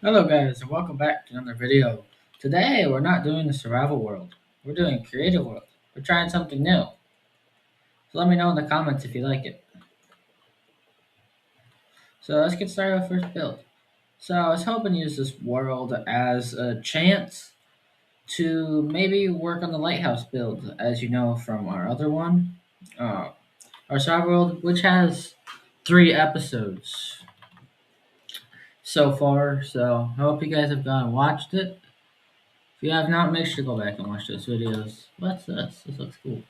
Hello guys and welcome back to another video. Today we're not doing the survival world. We're doing creative world. We're trying something new. So let me know in the comments if you like it. So let's get started with first build. So I was hoping to use this world as a chance to maybe work on the lighthouse build, as you know from our other one. Uh, our survival world, which has 3 episodes so far. So I hope you guys have gone and watched it. If you have not, make sure to go back and watch those videos. What's this? This looks cool.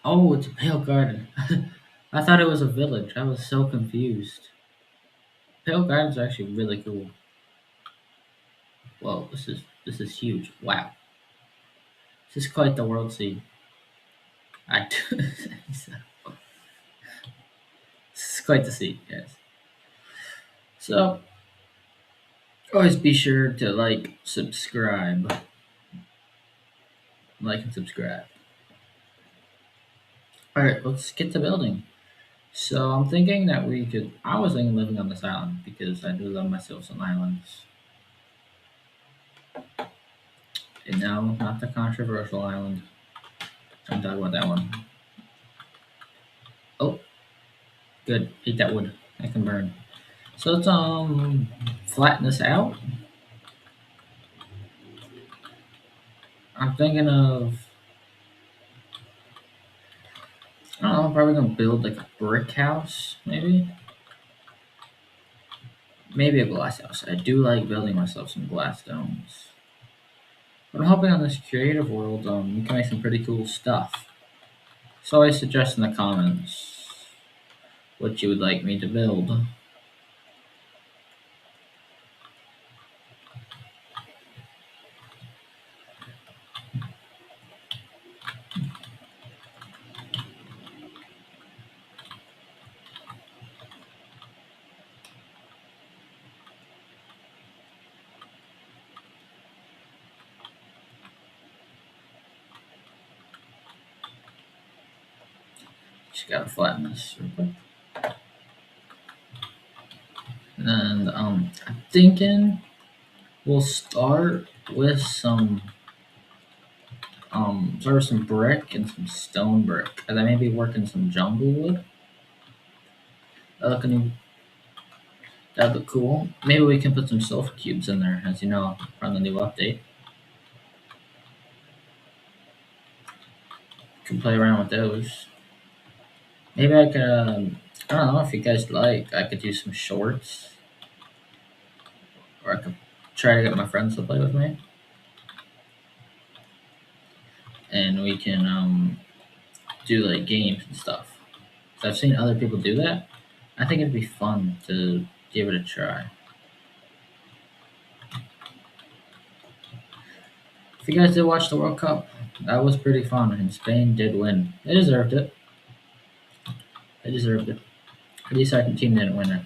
Oh, it's a pale garden. I thought it was a village. I was so confused. Pale gardens are actually really cool. Whoa, this is huge. Wow, this is quite the world scene. I this is quite the scene, yes. So always be sure to like and subscribe. All right, let's get to building. So I'm thinking that we could. I was thinking living on this island because I do love myself some islands. And no, not the controversial island. I'm talking about that one. Oh, good. Hate that wood. I can burn. So let's flatten this out. I'm thinking of I don't know, I'm probably gonna build like a brick house, maybe. Maybe a glass house. I do like building myself some glass domes. But I'm hoping on this creative world, we can make some pretty cool stuff. So I suggest in the comments what you would like me to build. Just gotta flatten this real quick. And I'm thinking we'll start with some brick and some stone brick, and then maybe work in some jungle wood. Can that'd look cool. Maybe we can put some sulfur cubes in there, as you know, from the new update. Can play around with those. Maybe I could. I don't know if you guys like. I could do some shorts, or I could try to get my friends to play with me, and we can do like games and stuff. So I've seen other people do that. I think it'd be fun to give it a try. If you guys did watch the World Cup, that was pretty fun, and Spain did win. They deserved it. They deserved it. At least our team didn't win it.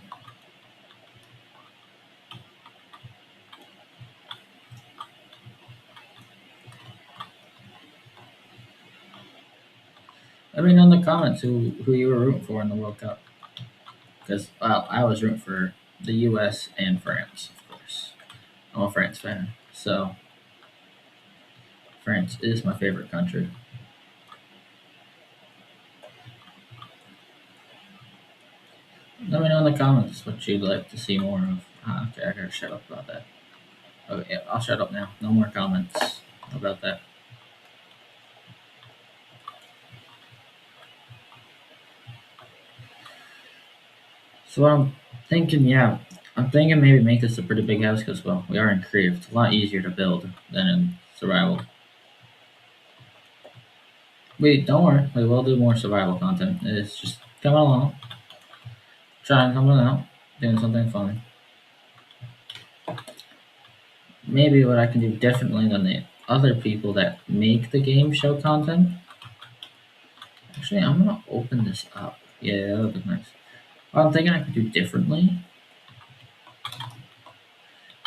Let me know in the comments who you were rooting for in the World Cup. Because well, I was rooting for the U.S. and France, of course. I'm a France fan, so France is my favorite country. Let me know in the comments what you'd like to see more of. Okay, I gotta shut up about that. Okay, yeah, I'll shut up now. No more comments about that. So I'm thinking, yeah, I'm thinking maybe make this a pretty big house because, well, we are in creative. It's a lot easier to build than in survival. Wait, don't worry, we will do more survival content. It's just coming along, trying something out, doing something fun. Maybe what I can do differently than the other people that make the game show content. Actually, I'm gonna open this up. Yeah, that would be nice. What I'm thinking I could do differently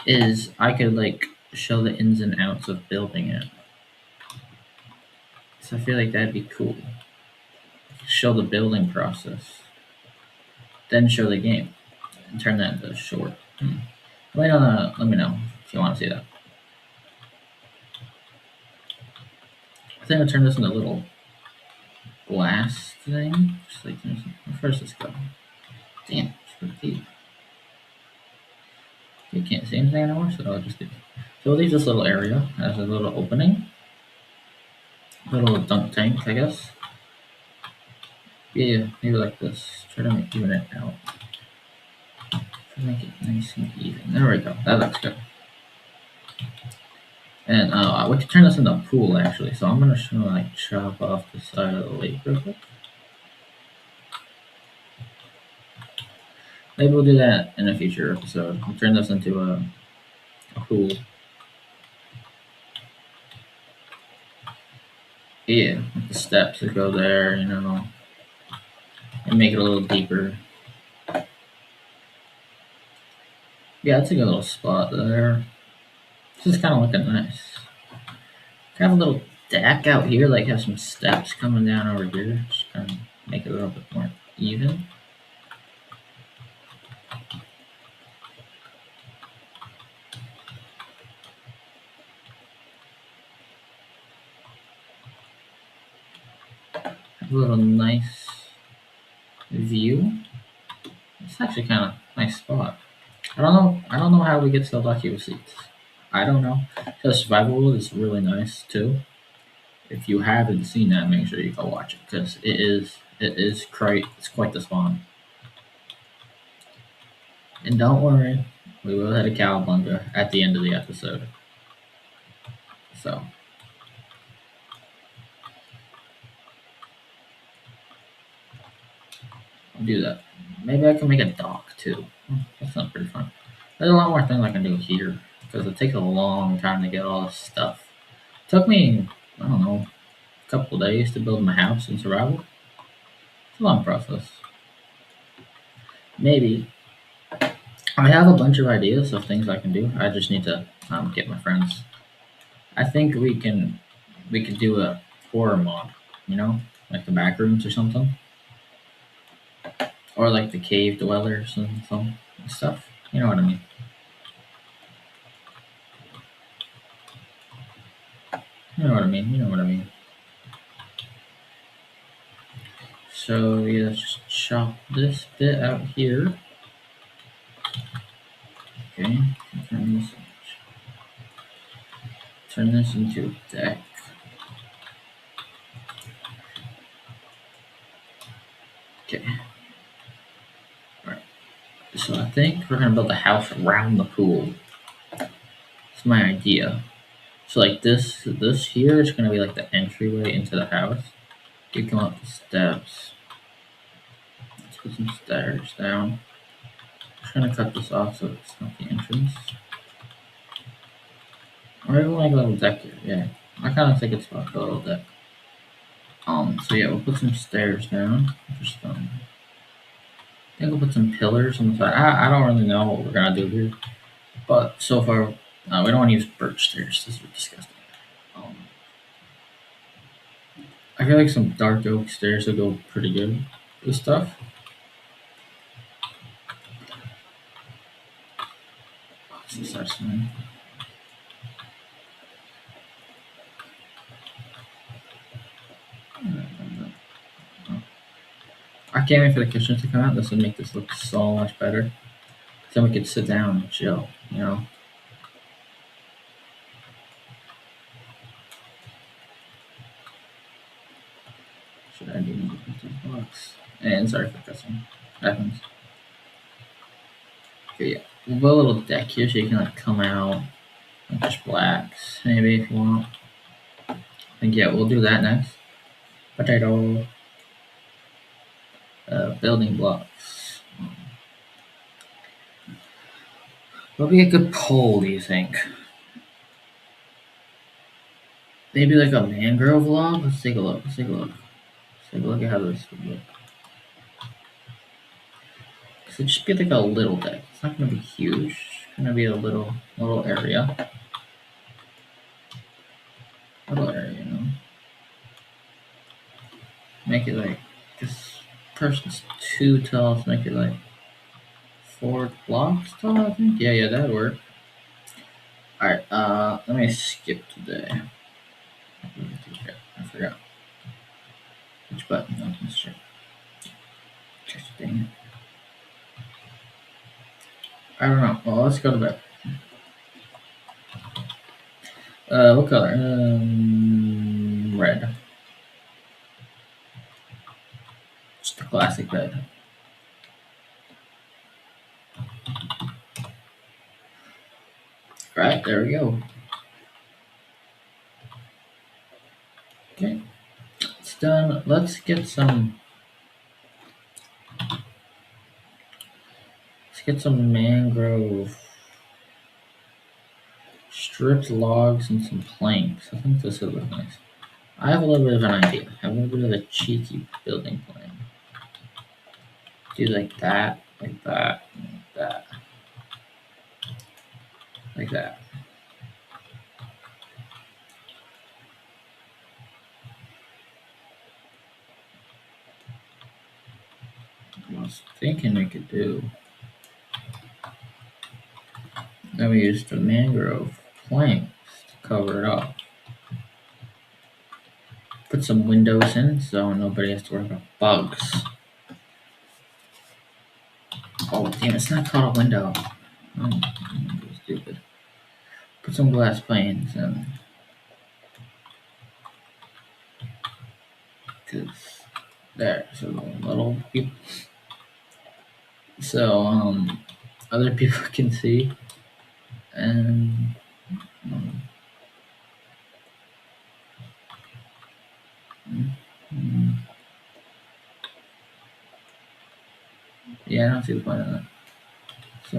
is I could like show the ins and outs of building it. So I feel like that'd be cool. Show the building process. then show the game and turn that into short. Let me know if you want to see that. I think I'll turn this into a little glass thing. Just like where does this go? Damn, it's pretty deep. You can't see anything anymore, so I'll just do. So we'll leave this little area as a little opening, little dunk tank, I guess. Yeah, maybe like this. Try to even it out. Try to make it nice and even. There we go. That looks good. And we can turn this into a pool actually. So I'm gonna like chop off the side of the lake real quick. Maybe we'll do that in a future episode. We'll turn this into a pool. Yeah, with the steps that go there, and make it a little deeper. Yeah, it's a good little spot there. This is kind of looking nice. Have a little deck out here, like have some steps coming down over here. Just kind of make it a little bit more even. Have a little nice view. It's actually kind of nice spot. I don't know. I don't know how we get so lucky with seats. I don't know. The survival world is really nice too. If you haven't seen that, make sure you go watch it because it is quite the spawn. And don't worry, we will hit a cowabunga at the end of the episode. So I'll do that. Maybe I can make a dock too. That's not pretty fun. There's a lot more things I can do here because it takes a long time to get all this stuff. It took me, I don't know, a couple days to build my house in survival. It's a long process. Maybe I have a bunch of ideas of things I can do. I just need to get my friends. I think we could do a horror mod, like the back rooms or something, or like the cave dwellers and some stuff. You know what I mean? You know what I mean? You know what I mean? So yeah, let's just chop this bit out here. Okay, turn this into a deck. Okay. Alright. So I think we're gonna build a house around the pool. That's my idea. So like this here is gonna be like the entryway into the house. You come up the steps. Let's put some stairs down. I'm trying to cut this off so it's not the entrance. Or even like a little deck here, yeah. I kinda think it's about a little deck. So yeah, we'll put some stairs down. Just I think we'll put some pillars on the side. I don't really know what we're gonna do here. But so far we don't want to use birch stairs, this is disgusting. Um I feel like some dark oak stairs will go pretty good with stuff. What's this last one? I can't wait for the kitchen to come out. This would make this look so much better. Then we could sit down and chill. Should I do these blocks? And sorry for cussing. Happens. Okay, yeah. We'll put a little deck here so you can like come out and just blacks, maybe if you want. I think yeah, we'll do that next. Potato. Building blocks. What would be a good pole, do you think? Maybe like a mangrove log? Let's take a look. Let's take a look. Let's take a look at how this would look. So it'd just be like a little deck. It's not gonna be huge. It's gonna be a little area. Little area, Make it like this person's too tall to make it like 4 blocks tall, I think. Yeah, that'd work. Alright, let me skip today. I forgot. Which button? No, let's check. Dang it. I don't know. Well, let's go to bed. What color? Red. Just a classic bed. Right, there we go. Okay, it's done. Let's get some mangrove stripped logs and some planks. I think this would look nice. I have a little bit of an idea. I have a little bit of a cheeky building plan. Do like that, like that, like that, like that. I was thinking we could do. Then we used the mangrove planks to cover it up. Put some windows in so nobody has to worry about bugs. Oh damn, it's not called a window. I'm stupid. Put some glass panes in. Cause there, so little people, so other people can see, and um, mm, yeah, I don't see the point of that. So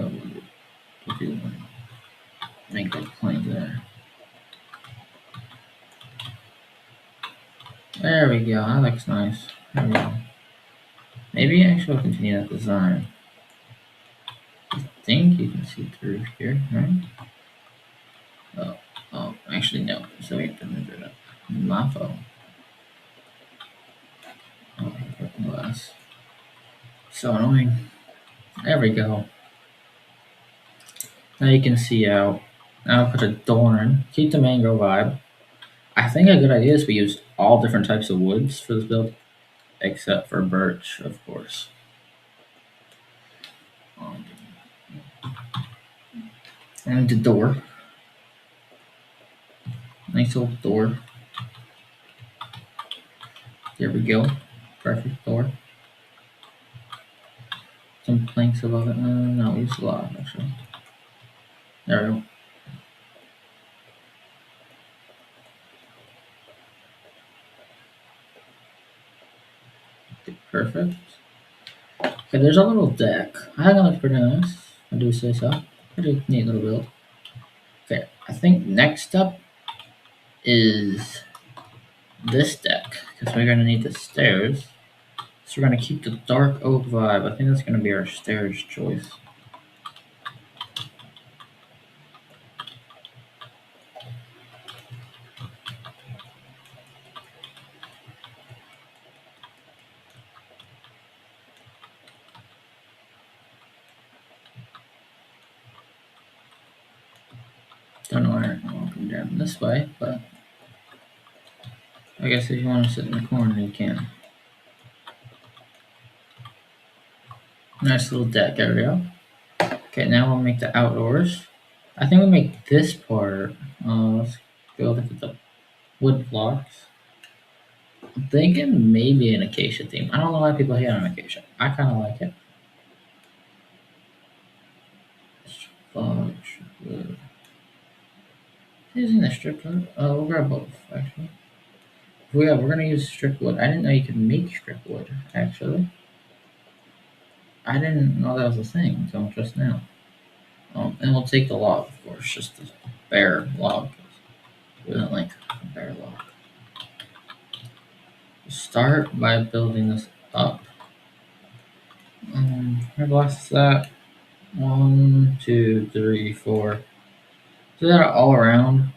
we'll do make that plane there. There we go. That looks nice. There we go. Maybe actually we'll continue that design. I think you can see through here, right? Oh, actually no. So we have to move it up. My phone. Oh, glass. So annoying. There we go. Now you can see out. Now I'll put a door in. Keep the mango vibe. I think a good idea is we use all different types of woods for this build, except for birch, of course. Um, and the door. Nice little door. There we go. Perfect door. Some planks above it. No, we use a lot actually. There we go. Okay, perfect. Okay, there's a little deck. I think that looks pretty nice. I do say so. Pretty neat little build. Okay, I think next up is this deck because we're gonna need the stairs. So we're gonna keep the dark oak vibe. I think that's gonna be our stairs choice. Don't know where I'll come down this way, but I guess if you want to sit in the corner, you can. Nice little deck area. Okay, now we'll make the outdoors. I think we make this part. Let's go look at the wood blocks. I'm thinking maybe an acacia theme. I don't know why people hate on acacia. I kind of like it. Fudge wood. Using the strip wood. We'll grab both actually. We're gonna use strip wood. I didn't know you could make strip wood actually. I didn't know that was a thing until just now. And we'll take the log, of course, just the bare log. We don't like a bare log. Start by building this up. How blocks is that? 1, 2, 3, 4. So that all around.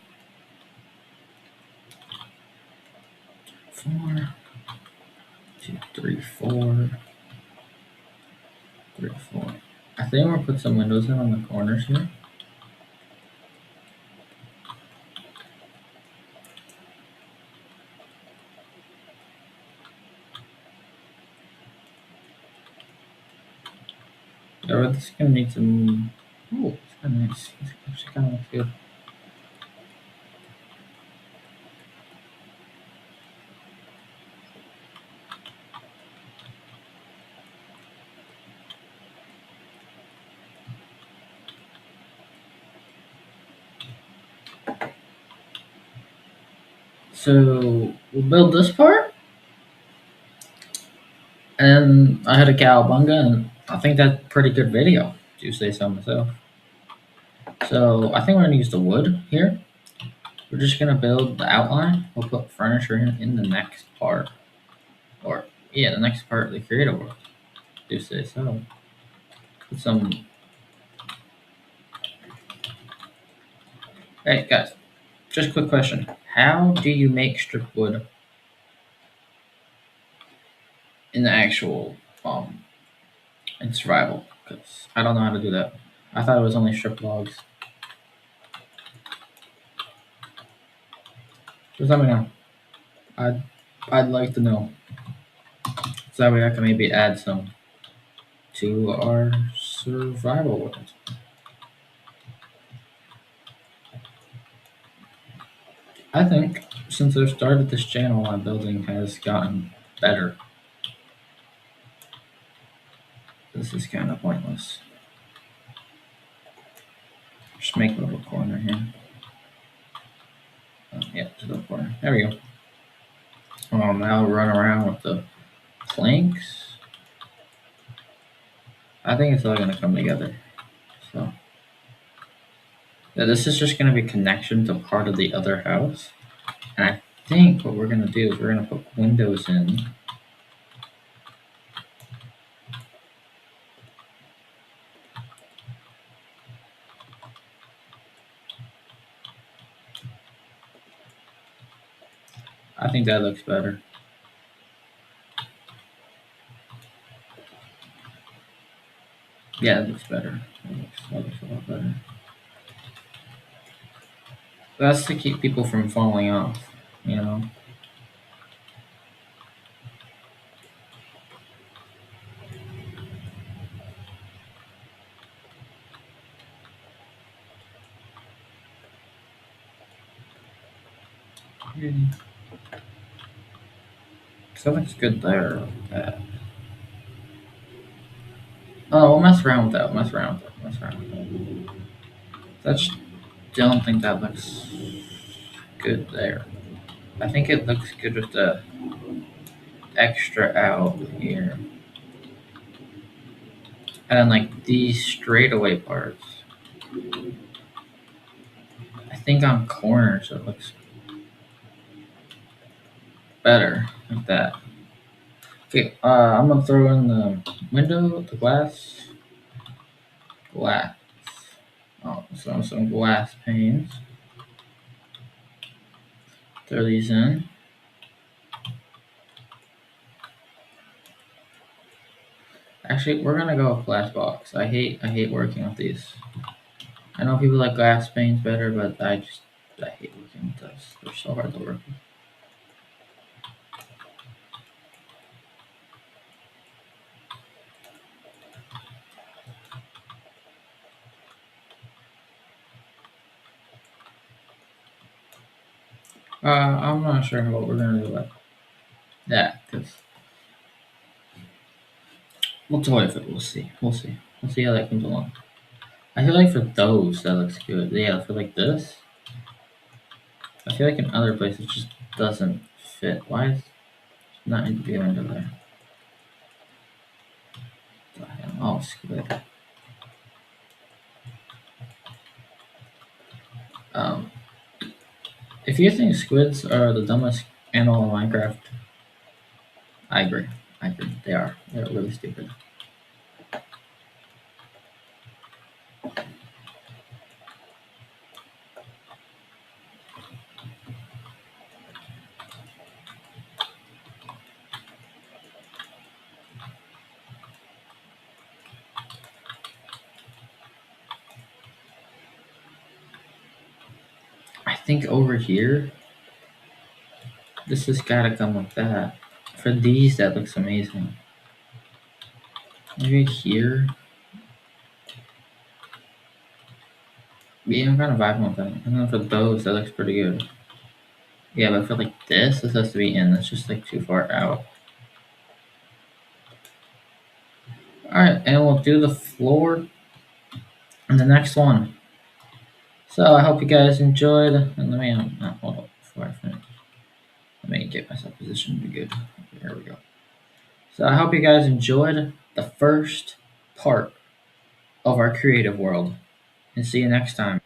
4, 2, 3, 4. 3, 4. I think we'll put some windows in on the corners here. Yeah, this is gonna need some. Oh, it's kind of nice. It's actually kind of looks good. So we'll build this part, and I had a cowabunga, and I think that's a pretty good video. Do you say so myself? So I think we're gonna use the wood here. We're just gonna build the outline. We'll put furniture in the next part, or yeah, the next part of the creative world. Do you say so? Put some. Hey guys, just a quick question. How do you make strip wood in the actual in survival? Because I don't know how to do that. I thought it was only strip logs. Just let me know. I'd I'd like to know. So that way I can maybe add some to our survival world. I think since I started this channel, my building has gotten better. This is kind of pointless. Just make a little corner here. Yeah, just a little corner. There we go. Now run around with the planks. I think it's all gonna come together. So yeah, this is just gonna be connection to part of the other house. And I think what we're gonna do is we're gonna put windows in. I think that looks better. Yeah, it looks better. That looks a lot better. That's to keep people from falling off, you know. So that looks good there. Uh, oh, we'll mess around with that. We'll mess around with that. Mess around with that. That's don't think that looks good there. I think it looks good with the extra out here. And then like these straightaway parts. I think on corners it looks better like that. Okay, I'm gonna throw in the window, the glass. Oh, so some glass panes. Throw these in. Actually, we're gonna go with glass box. I hate working with these. I know people like glass panes better, but I hate working with those. They're so hard to work with. I'm not sure what we're gonna do about that because we'll toy with it. We'll see. We'll see. We'll see how that comes along. I feel like for those that looks good. Yeah, for like this, I feel like in other places it just doesn't fit. Why is it not need to be under there? Oh, squid. Um, if you think squids are the dumbest animal in Minecraft, I agree. I agree. They are. They're really stupid. think over here, this has gotta come with that. For these, that looks amazing. Maybe here. Yeah, I'm kind of vibing with that. And then for those, that looks pretty good. Yeah, but for like this has to be in. That's just like too far out. Alright, and we'll do the floor in the next one. So I hope you guys enjoyed. And let me hold up before I finish. Let me get myself positioned to be good. There we go. So I hope you guys enjoyed the first part of our creative world. And see you next time.